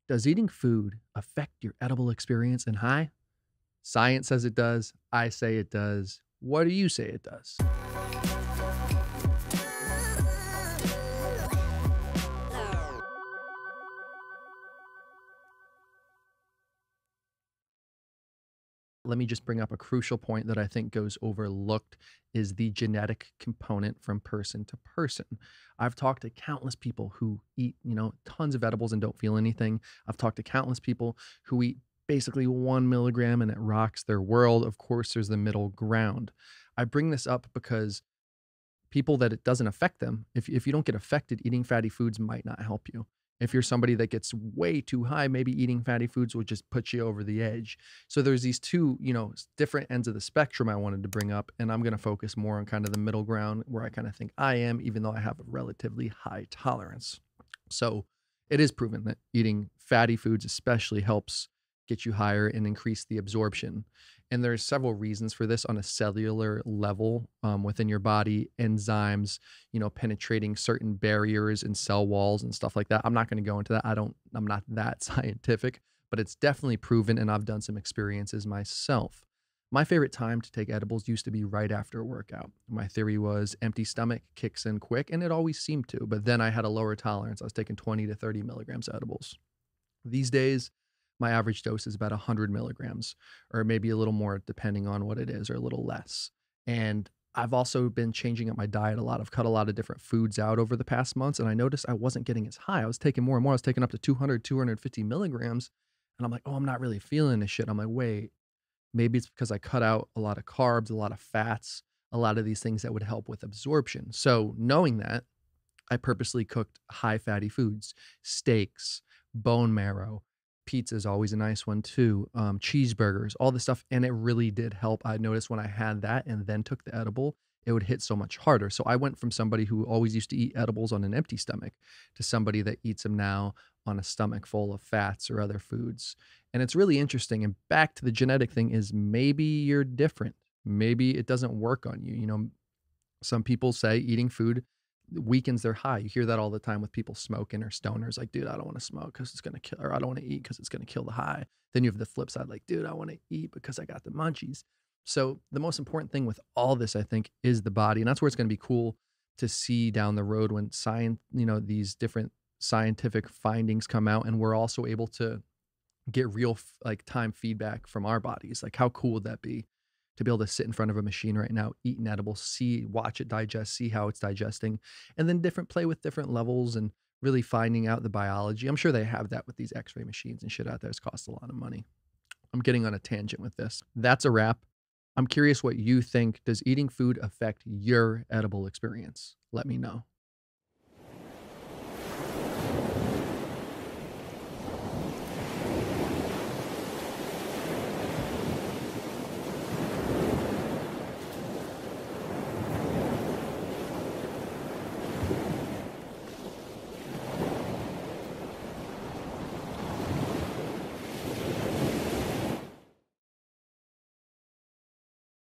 Does eating food affect your edible experience and high? Science says it does. I say it does. What do you say it does? Let me just bring up a crucial point that I think goes overlooked is the genetic component from person to person. I've talked to countless people who eat, tons of edibles and don't feel anything. I've talked to countless people who eat basically 1 milligram and it rocks their world. Of course, there's the middle ground. I bring this up because people that it doesn't affect them, if you don't get affected, eating fatty foods might not help you. If you're somebody that gets way too high, maybe eating fatty foods will just put you over the edge. So there's these two, different ends of the spectrum I wanted to bring up, and I'm going to focus more on kind of the middle ground where I kind of think I am, even though I have a relatively high tolerance. So it is proven that eating fatty foods especially helps get you higher and increase the absorption. And there's several reasons for this on a cellular level within your body, enzymes, penetrating certain barriers and cell walls and stuff like that. I'm not going to go into that. I'm not that scientific, but it's definitely proven. And I've done some experiences myself. My favorite time to take edibles used to be right after a workout. My theory was empty stomach kicks in quick, and it always seemed to. But then I had a lower tolerance. I was taking 20 to 30 milligrams of edibles. These days, my average dose is about 100 milligrams, or maybe a little more depending on what it is, or a little less. And I've also been changing up my diet a lot. I've cut a lot of different foods out over the past months, and I noticed I wasn't getting as high. I was taking more and more. I was taking up to 200, 250 milligrams. And I'm like, oh, I'm not really feeling this shit. I'm like, wait, maybe it's because I cut out a lot of carbs, a lot of fats, a lot of these things that would help with absorption. So knowing that, I purposely cooked high fatty foods, steaks, bone marrow. Pizza is always a nice one too. Cheeseburgers, all this stuff. And it really did help. I noticed when I had that and then took the edible, it would hit so much harder. So I went from somebody who always used to eat edibles on an empty stomach to somebody that eats them now on a stomach full of fats or other foods. And it's really interesting. And back to the genetic thing is maybe you're different. Maybe it doesn't work on you. Some people say eating food weakens their high. You hear that all the time with people smoking or stoners. Like, dude, I don't want to smoke because it's going to kill, or I don't want to eat because it's going to kill the high. Then you have the flip side, like, dude, I want to eat because I got the munchies. So the most important thing with all this, I think, is the body. And that's where it's going to be cool to see down the road when science, these different scientific findings come out and we're also able to get real like time feedback from our bodies. Like, how cool would that be to be able to sit in front of a machine right now, eat an edible, watch it digest, see how it's digesting, and then play with different levels and really finding out the biology. I'm sure they have that with these x-ray machines and shit out there. It's cost a lot of money. I'm getting on a tangent with this. That's a wrap. I'm curious what you think. Does eating food affect your edible experience? Let me know.